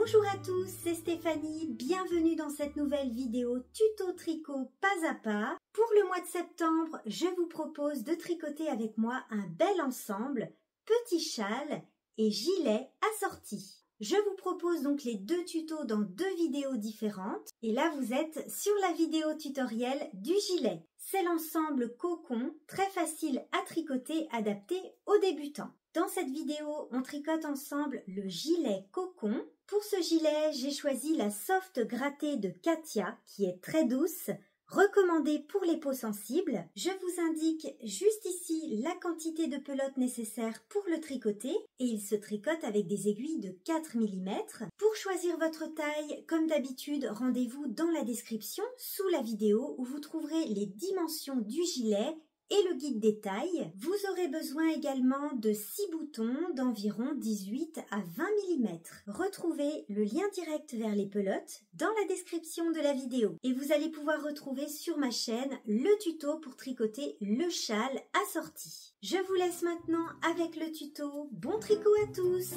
Bonjour à tous, c'est Stéphanie, bienvenue dans cette nouvelle vidéo tuto tricot pas à pas. Pour le mois de septembre, je vous propose de tricoter avec moi un bel ensemble, petit châle et gilet assorti. Je vous propose donc les deux tutos dans deux vidéos différentes et là vous êtes sur la vidéo tutoriel du gilet. C'est l'ensemble cocon, très facile à tricoter, adapté aux débutants. Dans cette vidéo, on tricote ensemble le gilet cocon. Pour ce gilet, j'ai choisi la Soft Grattée de Katia, qui est très douce, recommandée pour les peaux sensibles. Je vous indique juste ici la quantité de pelote nécessaire pour le tricoter et il se tricote avec des aiguilles de 4 mm. Pour choisir votre taille, comme d'habitude, rendez-vous dans la description sous la vidéo où vous trouverez les dimensions du gilet et le guide des tailles. Vous aurez besoin également de 6 boutons d'environ 18 à 20 mm. Retrouvez le lien direct vers les pelotes dans la description de la vidéo. Et vous allez pouvoir retrouver sur ma chaîne le tuto pour tricoter le châle assorti. Je vous laisse maintenant avec le tuto. Bon tricot à tous!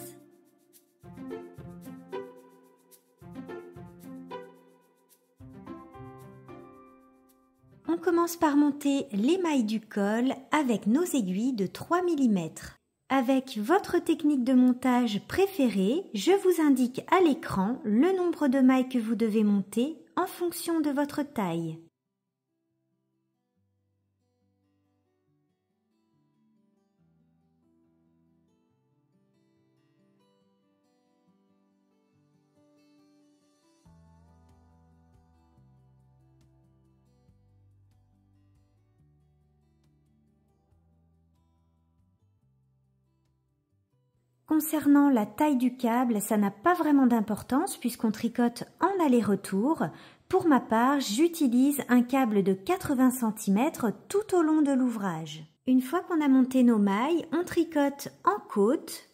On commence par monter les mailles du col avec nos aiguilles de 3 mm. Avec votre technique de montage préférée, je vous indique à l'écran le nombre de mailles que vous devez monter en fonction de votre taille. Concernant la taille du câble, ça n'a pas vraiment d'importance puisqu'on tricote en aller-retour. Pour ma part, j'utilise un câble de 80 cm tout au long de l'ouvrage. Une fois qu'on a monté nos mailles, on tricote en côte,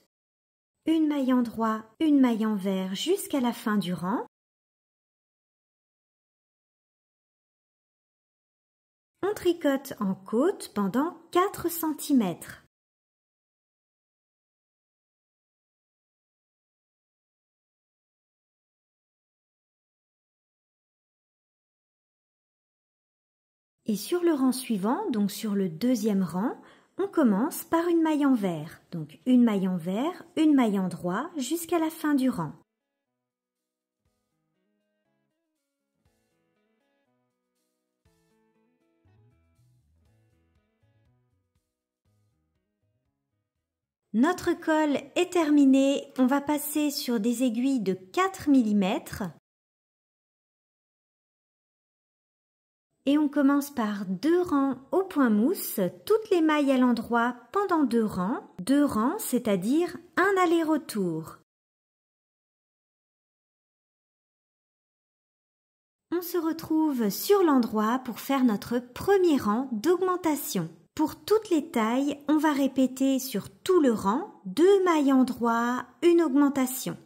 une maille endroit, une maille envers jusqu'à la fin du rang. On tricote en côte pendant 4 cm. Et sur le rang suivant, donc sur le deuxième rang, on commence par une maille envers. Donc une maille envers, une maille endroit jusqu'à la fin du rang. Notre col est terminé, on va passer sur des aiguilles de 4 mm. Et on commence par 2 rangs au point mousse, toutes les mailles à l'endroit pendant 2 rangs. 2 rangs, c'est-à-dire un aller-retour. On se retrouve sur l'endroit pour faire notre premier rang d'augmentation. Pour toutes les tailles, on va répéter sur tout le rang 2 mailles endroit, une augmentation.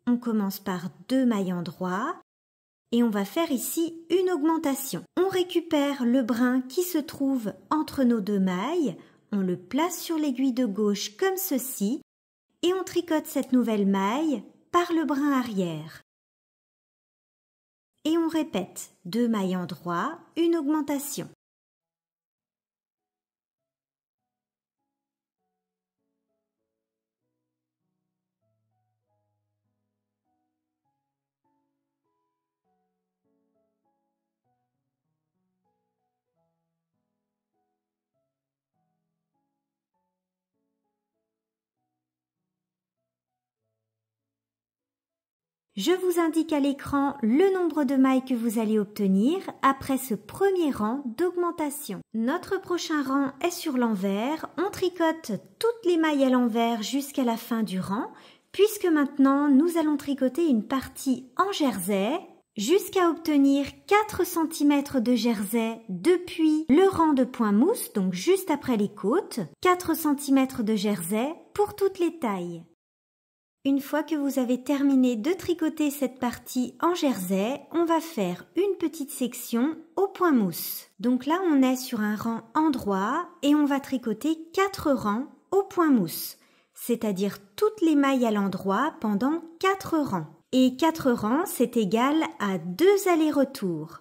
On commence par 2 mailles endroit. Et on va faire ici une augmentation. On récupère le brin qui se trouve entre nos 2 mailles, on le place sur l'aiguille de gauche comme ceci et on tricote cette nouvelle maille par le brin arrière. Et on répète 2 mailles endroit, une augmentation. Je vous indique à l'écran le nombre de mailles que vous allez obtenir après ce premier rang d'augmentation. Notre prochain rang est sur l'envers. On tricote toutes les mailles à l'envers jusqu'à la fin du rang, puisque maintenant nous allons tricoter une partie en jersey jusqu'à obtenir 4 cm de jersey depuis le rang de point mousse, donc juste après les côtes. 4 cm de jersey pour toutes les tailles. Une fois que vous avez terminé de tricoter cette partie en jersey, on va faire une petite section au point mousse. Donc là, on est sur un rang endroit et on va tricoter 4 rangs au point mousse. c'est-à-dire toutes les mailles à l'endroit pendant 4 rangs. Et 4 rangs, c'est égal à 2 allers-retours.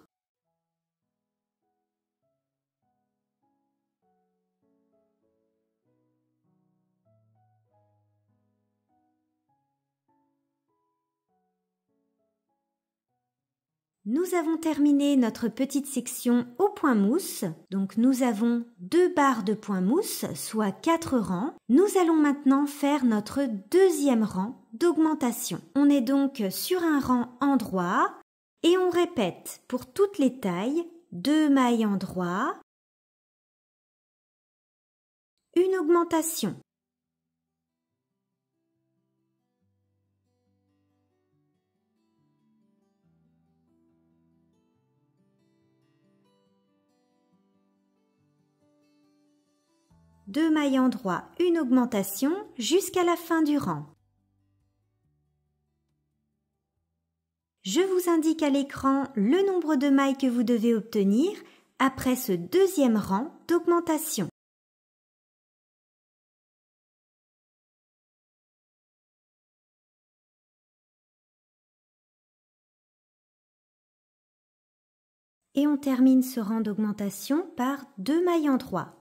Nous avons terminé notre petite section au point mousse. Donc nous avons 2 barres de point mousse, soit 4 rangs. Nous allons maintenant faire notre deuxième rang d'augmentation. On est donc sur un rang endroit et on répète pour toutes les tailles 2 mailles endroit, une augmentation. Deux mailles endroit, une augmentation jusqu'à la fin du rang. Je vous indique à l'écran le nombre de mailles que vous devez obtenir après ce deuxième rang d'augmentation. Et on termine ce rang d'augmentation par 2 mailles endroit.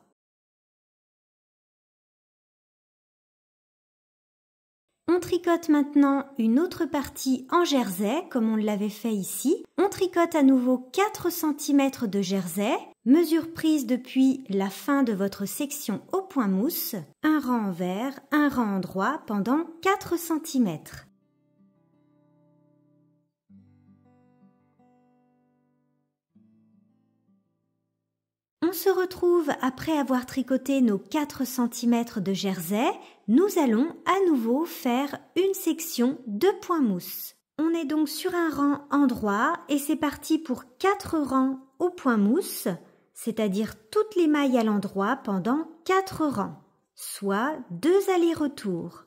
On tricote maintenant une autre partie en jersey, comme on l'avait fait ici. On tricote à nouveau 4 cm de jersey, mesure prise depuis la fin de votre section au point mousse, un rang envers, un rang endroit pendant 4 cm. On se retrouve après avoir tricoté nos 4 cm de jersey. Nous allons à nouveau faire une section de point mousse. On est donc sur un rang endroit et c'est parti pour 4 rangs au point mousse, c'est-à-dire toutes les mailles à l'endroit pendant 4 rangs, soit 2 allers-retours.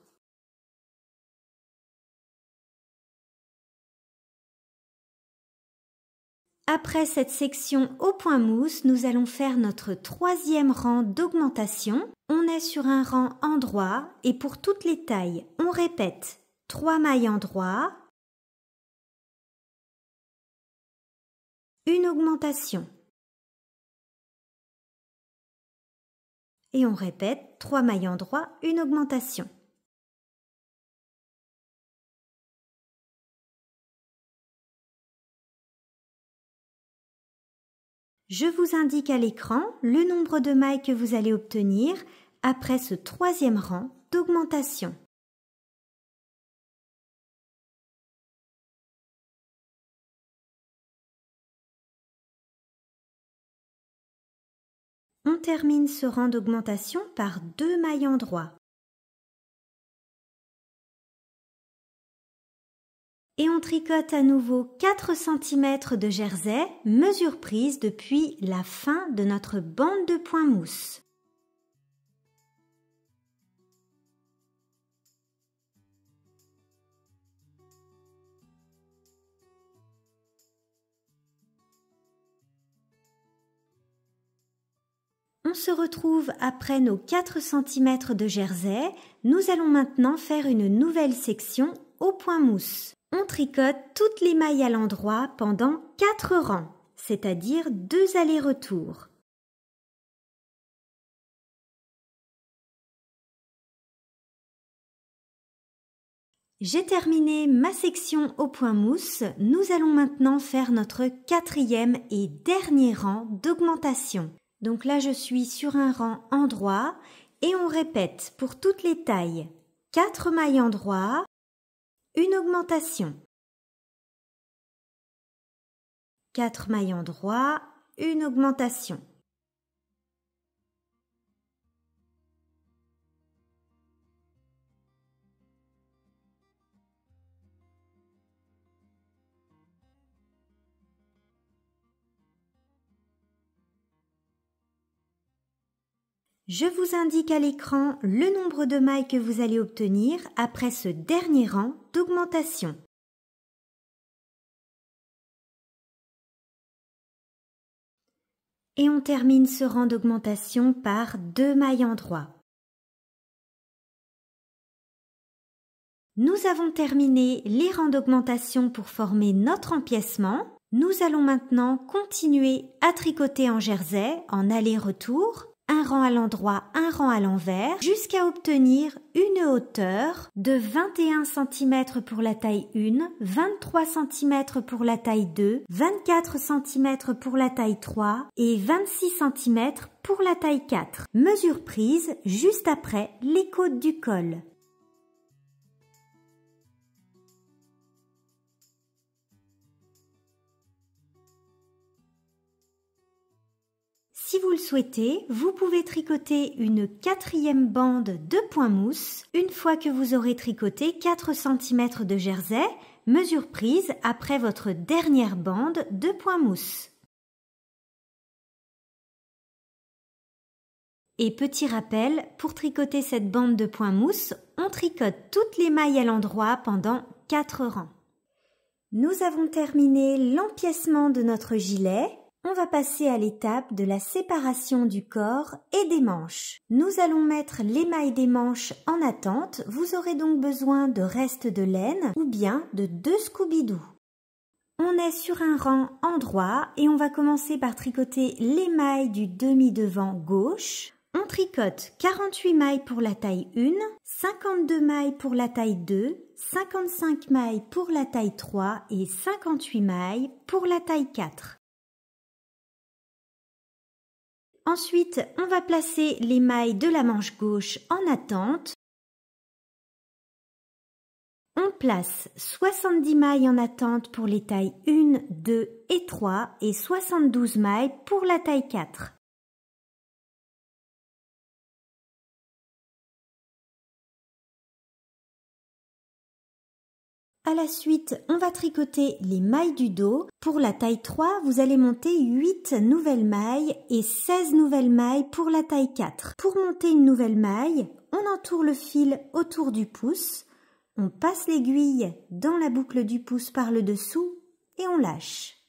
Après cette section au point mousse, nous allons faire notre troisième rang d'augmentation. On est sur un rang endroit et pour toutes les tailles, on répète 3 mailles endroit, une augmentation. Et on répète 3 mailles endroit, une augmentation. Je vous indique à l'écran le nombre de mailles que vous allez obtenir après ce troisième rang d'augmentation. On termine ce rang d'augmentation par 2 mailles endroit. Et on tricote à nouveau 4 cm de jersey, mesure prise depuis la fin de notre bande de point mousse. On se retrouve après nos 4 cm de jersey. Nous allons maintenant faire une nouvelle section au point mousse. On tricote toutes les mailles à l'endroit pendant 4 rangs, c'est-à-dire 2 allers-retours. J'ai terminé ma section au point mousse. Nous allons maintenant faire notre quatrième et dernier rang d'augmentation. Donc là, je suis sur un rang endroit et on répète pour toutes les tailles 4 mailles endroit, une augmentation. 4 mailles endroit, une augmentation. Je vous indique à l'écran le nombre de mailles que vous allez obtenir après ce dernier rang d'augmentation. Et on termine ce rang d'augmentation par 2 mailles endroit. Nous avons terminé les rangs d'augmentation pour former notre empiècement. Nous allons maintenant continuer à tricoter en jersey en aller-retour, un rang à l'endroit, un rang à l'envers, jusqu'à obtenir une hauteur de 21 cm pour la taille 1, 23 cm pour la taille 2, 24 cm pour la taille 3 et 26 cm pour la taille 4. Mesure prise juste après les côtes du col. Si vous le souhaitez, vous pouvez tricoter une 4e bande de point mousse une fois que vous aurez tricoté 4 cm de jersey, mesure prise après votre dernière bande de point mousse. Et petit rappel, pour tricoter cette bande de point mousse, on tricote toutes les mailles à l'endroit pendant 4 rangs. Nous avons terminé l'empiècement de notre gilet. On va passer à l'étape de la séparation du corps et des manches. Nous allons mettre les mailles des manches en attente. Vous aurez donc besoin de restes de laine ou bien de 2 Scooby-Doo. On est sur un rang en droit et on va commencer par tricoter les mailles du demi-devant gauche. On tricote 48 mailles pour la taille 1, 52 mailles pour la taille 2, 55 mailles pour la taille 3 et 58 mailles pour la taille 4. Ensuite, on va placer les mailles de la manche gauche en attente. On place 70 mailles en attente pour les tailles 1, 2 et 3 et 72 mailles pour la taille 4. À la suite, on va tricoter les mailles du dos. Pour la taille 3, vous allez monter 8 nouvelles mailles et 16 nouvelles mailles pour la taille 4. Pour monter une nouvelle maille, on entoure le fil autour du pouce, on passe l'aiguille dans la boucle du pouce par le dessous et on lâche.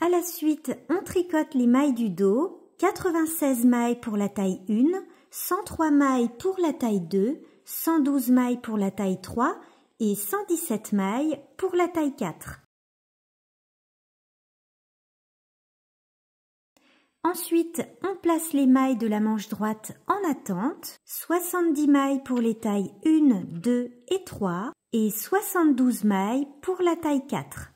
À la suite, on tricote les mailles du dos, 96 mailles pour la taille 1, 103 mailles pour la taille 2, 112 mailles pour la taille 3 et 117 mailles pour la taille 4. Ensuite, on place les mailles de la manche droite en attente, 70 mailles pour les tailles 1, 2 et 3 et 72 mailles pour la taille 4.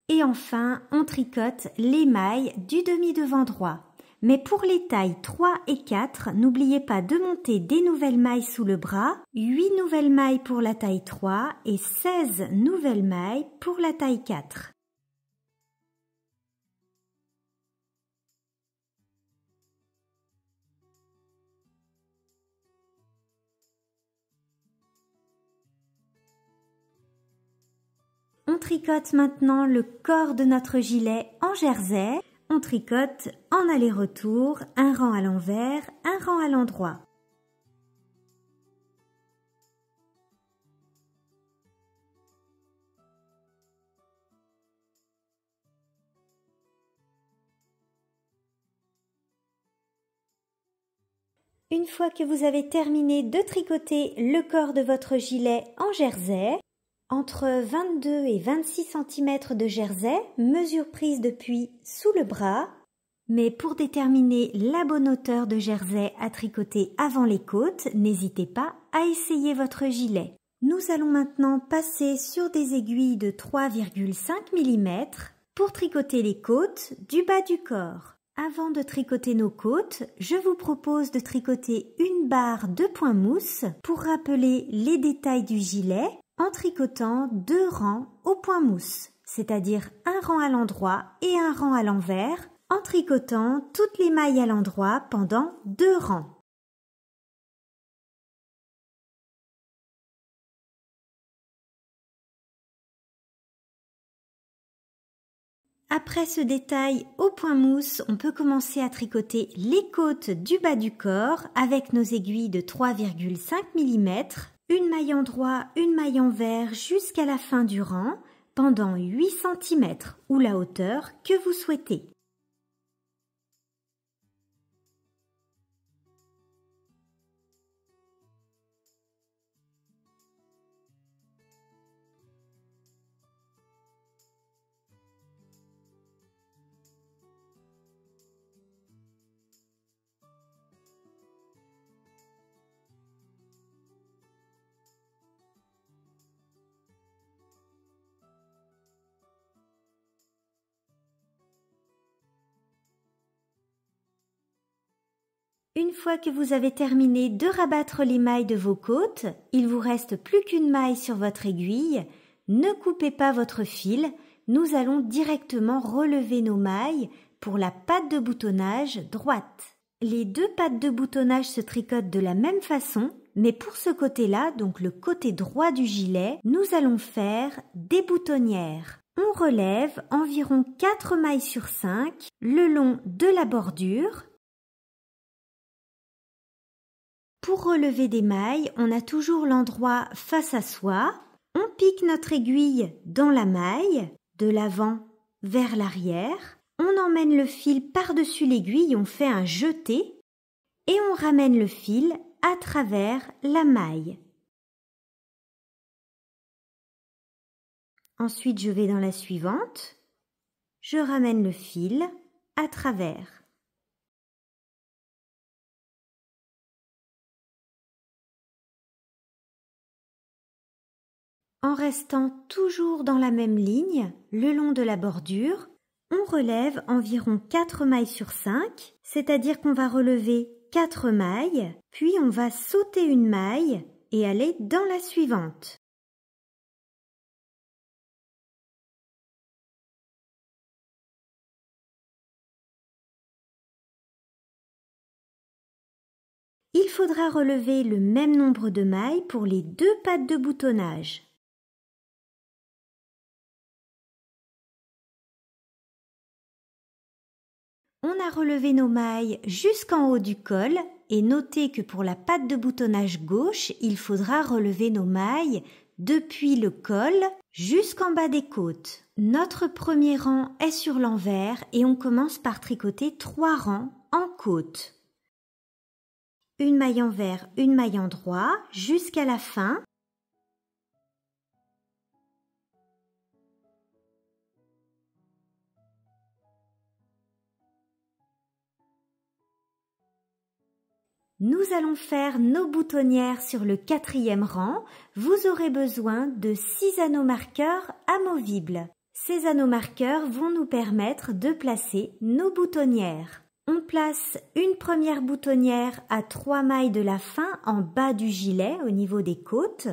Et enfin, on tricote les mailles du demi-devant droit. Mais pour les tailles 3 et 4, n'oubliez pas de monter des nouvelles mailles sous le bras, 8 nouvelles mailles pour la taille 3 et 16 nouvelles mailles pour la taille 4. On tricote maintenant le corps de notre gilet en jersey. On tricote en aller-retour, un rang à l'envers, un rang à l'endroit. Une fois que vous avez terminé de tricoter le corps de votre gilet en jersey, entre 22 et 26 cm de jersey, mesure prise depuis sous le bras. Mais pour déterminer la bonne hauteur de jersey à tricoter avant les côtes, n'hésitez pas à essayer votre gilet. Nous allons maintenant passer sur des aiguilles de 3,5 mm pour tricoter les côtes du bas du corps. Avant de tricoter nos côtes, je vous propose de tricoter une barre de point mousse pour rappeler les détails du gilet en tricotant 2 rangs au point mousse, c'est-à-dire un rang à l'endroit et un rang à l'envers, en tricotant toutes les mailles à l'endroit pendant 2 rangs. Après ce détail au point mousse, on peut commencer à tricoter les côtes du bas du corps avec nos aiguilles de 3,5 mm une maille endroit, une maille envers jusqu'à la fin du rang pendant 8 cm ou la hauteur que vous souhaitez. Une fois que vous avez terminé de rabattre les mailles de vos côtes, il vous reste plus qu'une maille sur votre aiguille. Ne coupez pas votre fil, nous allons directement relever nos mailles pour la patte de boutonnage droite. Les deux pattes de boutonnage se tricotent de la même façon, mais pour ce côté-là, donc le côté droit du gilet, nous allons faire des boutonnières. On relève environ 4 mailles sur 5 le long de la bordure. Pour relever des mailles, on a toujours l'endroit face à soi. On pique notre aiguille dans la maille, de l'avant vers l'arrière. On emmène le fil par-dessus l'aiguille, on fait un jeté et on ramène le fil à travers la maille. Ensuite, je vais dans la suivante. Je ramène le fil à travers. En restant toujours dans la même ligne, le long de la bordure, on relève environ 4 mailles sur 5, c'est-à-dire qu'on va relever 4 mailles, puis on va sauter une maille et aller dans la suivante. Il faudra relever le même nombre de mailles pour les deux pattes de boutonnage. On a relevé nos mailles jusqu'en haut du col et notez que pour la patte de boutonnage gauche, il faudra relever nos mailles depuis le col jusqu'en bas des côtes. Notre premier rang est sur l'envers et on commence par tricoter 3 rangs en côte. Une maille envers, une maille endroit jusqu'à la fin. Nous allons faire nos boutonnières sur le 4e rang. Vous aurez besoin de 6 anneaux marqueurs amovibles. Ces anneaux marqueurs vont nous permettre de placer nos boutonnières. On place une première boutonnière à 3 mailles de la fin en bas du gilet au niveau des côtes.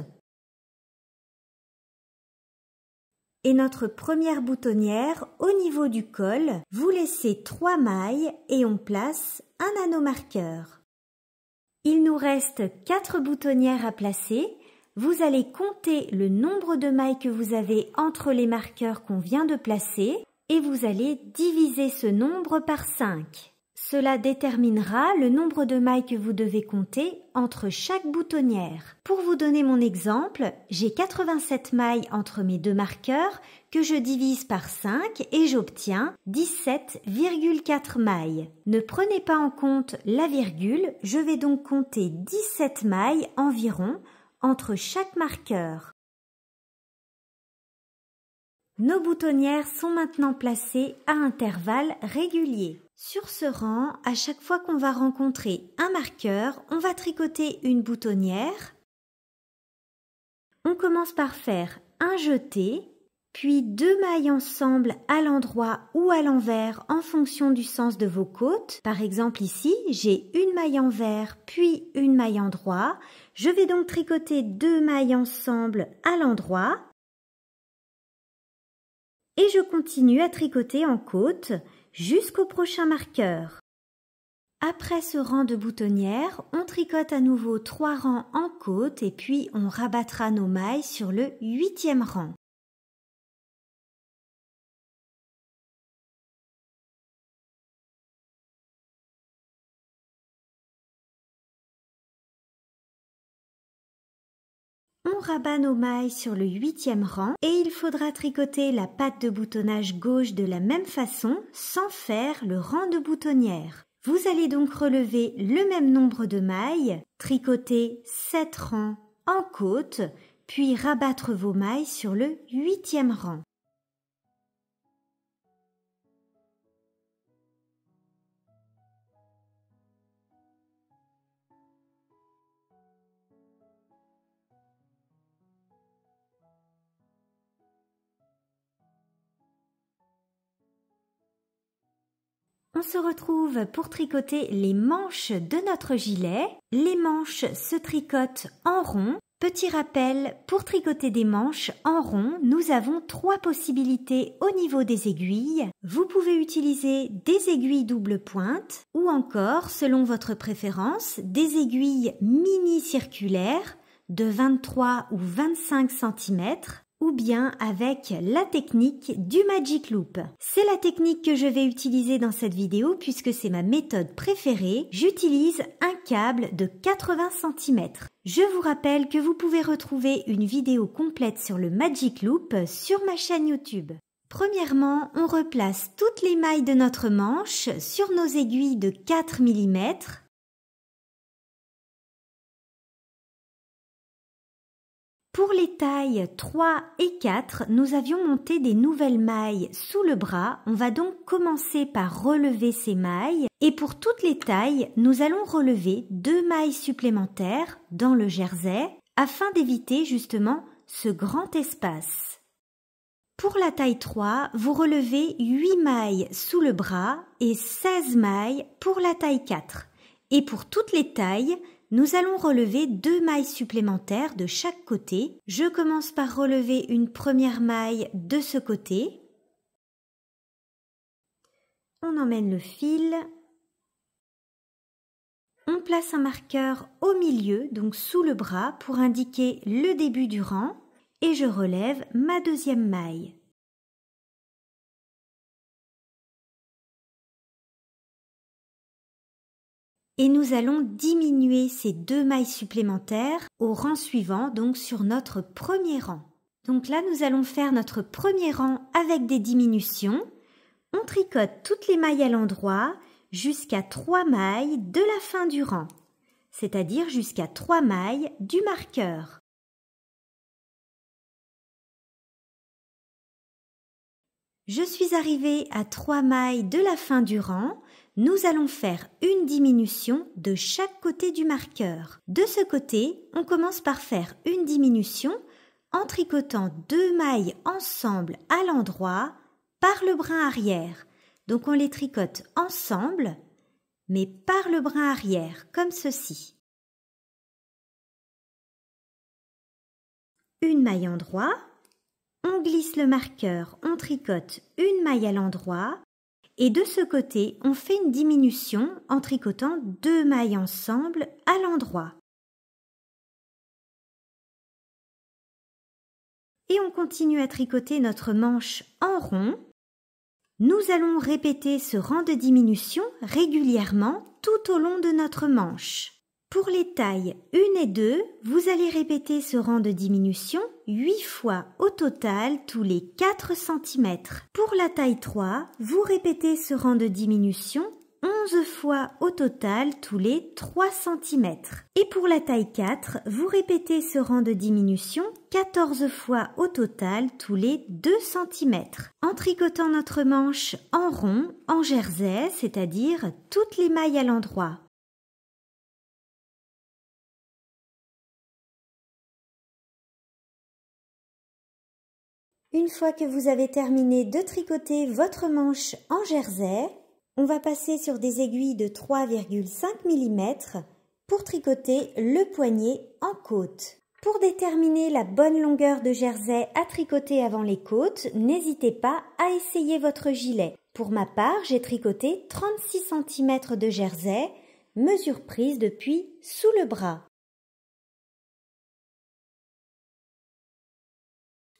Et notre première boutonnière au niveau du col, vous laissez 3 mailles et on place un anneau marqueur. Il nous reste 4 boutonnières à placer. Vous allez compter le nombre de mailles que vous avez entre les marqueurs qu'on vient de placer et vous allez diviser ce nombre par 5. Cela déterminera le nombre de mailles que vous devez compter entre chaque boutonnière. Pour vous donner mon exemple, j'ai 87 mailles entre mes deux marqueurs que je divise par 5 et j'obtiens 17,4 mailles. Ne prenez pas en compte la virgule, je vais donc compter 17 mailles environ entre chaque marqueur. Nos boutonnières sont maintenant placées à intervalles réguliers. Sur ce rang, à chaque fois qu'on va rencontrer un marqueur, on va tricoter une boutonnière. On commence par faire un jeté, puis 2 mailles ensemble à l'endroit ou à l'envers en fonction du sens de vos côtes. Par exemple ici, j'ai une maille envers puis une maille endroit. Je vais donc tricoter 2 mailles ensemble à l'endroit. Et je continue à tricoter en côte jusqu'au prochain marqueur. Après ce rang de boutonnières, on tricote à nouveau 3 rangs en côte et puis on rabattra nos mailles sur le 8e rang. On rabat nos mailles sur le 8e rang et il faudra tricoter la patte de boutonnage gauche de la même façon sans faire le rang de boutonnière. Vous allez donc relever le même nombre de mailles, tricoter 7 rangs en côte, puis rabattre vos mailles sur le 8e rang. On se retrouve pour tricoter les manches de notre gilet. Les manches se tricotent en rond. Petit rappel, pour tricoter des manches en rond, nous avons 3 possibilités au niveau des aiguilles. Vous pouvez utiliser des aiguilles double pointe ou encore, selon votre préférence, des aiguilles mini-circulaires de 23 ou 25 cm. Ou bien avec la technique du Magic Loop. C'est la technique que je vais utiliser dans cette vidéo puisque c'est ma méthode préférée. J'utilise un câble de 80 cm. Je vous rappelle que vous pouvez retrouver une vidéo complète sur le Magic Loop sur ma chaîne YouTube. Premièrement, on replace toutes les mailles de notre manche sur nos aiguilles de 4 mm. Pour les tailles 3 et 4, nous avions monté des nouvelles mailles sous le bras. On va donc commencer par relever ces mailles. Et pour toutes les tailles, nous allons relever 2 mailles supplémentaires dans le jersey afin d'éviter justement ce grand espace. Pour la taille 3, vous relevez 8 mailles sous le bras et 16 mailles pour la taille 4. Et pour toutes les tailles, nous allons relever 2 mailles supplémentaires de chaque côté. Je commence par relever une première maille de ce côté. On emmène le fil. On place un marqueur au milieu, donc sous le bras, pour indiquer le début du rang. Et je relève ma deuxième maille. Et nous allons diminuer ces 2 mailles supplémentaires au rang suivant, donc sur notre premier rang. Donc là, nous allons faire notre premier rang avec des diminutions. On tricote toutes les mailles à l'endroit jusqu'à 3 mailles de la fin du rang, c'est-à-dire jusqu'à 3 mailles du marqueur. Je suis arrivée à 3 mailles de la fin du rang. Nous allons faire une diminution de chaque côté du marqueur. De ce côté, on commence par faire une diminution en tricotant 2 mailles ensemble à l'endroit par le brin arrière. Donc on les tricote ensemble, mais par le brin arrière, comme ceci. Une maille en droit, on glisse le marqueur, on tricote une maille à l'endroit, et de ce côté, on fait une diminution en tricotant 2 mailles ensemble à l'endroit. Et on continue à tricoter notre manche en rond. Nous allons répéter ce rang de diminution régulièrement tout au long de notre manche. Pour les tailles 1 et 2, vous allez répéter ce rang de diminution 8 fois au total tous les 4 cm. Pour la taille 3, vous répétez ce rang de diminution 11 fois au total tous les 3 cm. Et pour la taille 4, vous répétez ce rang de diminution 14 fois au total tous les 2 cm. En tricotant notre manche en rond, en jersey, c'est-à-dire toutes les mailles à l'endroit. Une fois que vous avez terminé de tricoter votre manche en jersey, on va passer sur des aiguilles de 3,5 mm pour tricoter le poignet en côte. Pour déterminer la bonne longueur de jersey à tricoter avant les côtes, n'hésitez pas à essayer votre gilet. Pour ma part, j'ai tricoté 36 cm de jersey, mesure prise depuis sous le bras.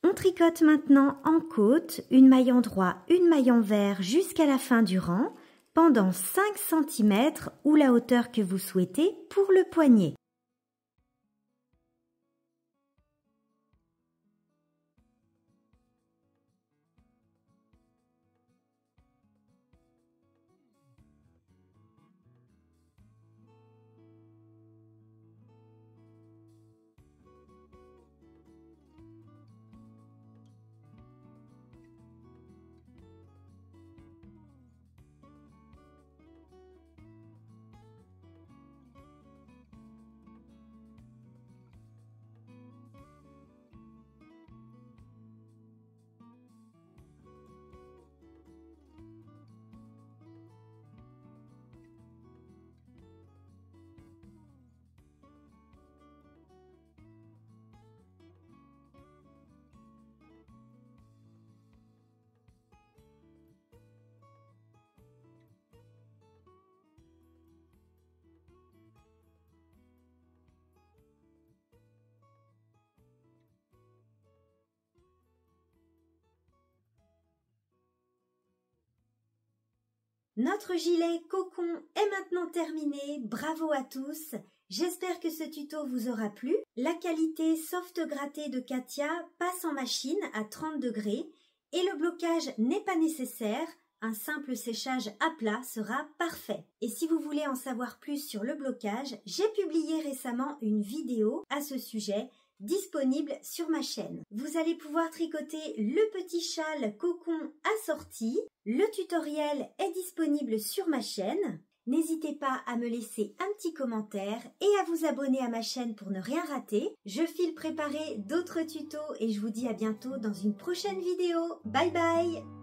On tricote maintenant en côte, une maille en droit, une maille en vert jusqu'à la fin du rang, pendant 5 cm ou la hauteur que vous souhaitez pour le poignet. Notre gilet cocon est maintenant terminé, bravo à tous. J'espère que ce tuto vous aura plu. La qualité soft grattée de Katia passe en machine à 30 degrés et le blocage n'est pas nécessaire. Un simple séchage à plat sera parfait. Et si vous voulez en savoir plus sur le blocage, j'ai publié récemment une vidéo à ce sujet disponible sur ma chaîne. Vous allez pouvoir tricoter le petit châle cocon assorti. Le tutoriel est disponible sur ma chaîne. N'hésitez pas à me laisser un petit commentaire et à vous abonner à ma chaîne pour ne rien rater. Je file préparer d'autres tutos et je vous dis à bientôt dans une prochaine vidéo. Bye bye!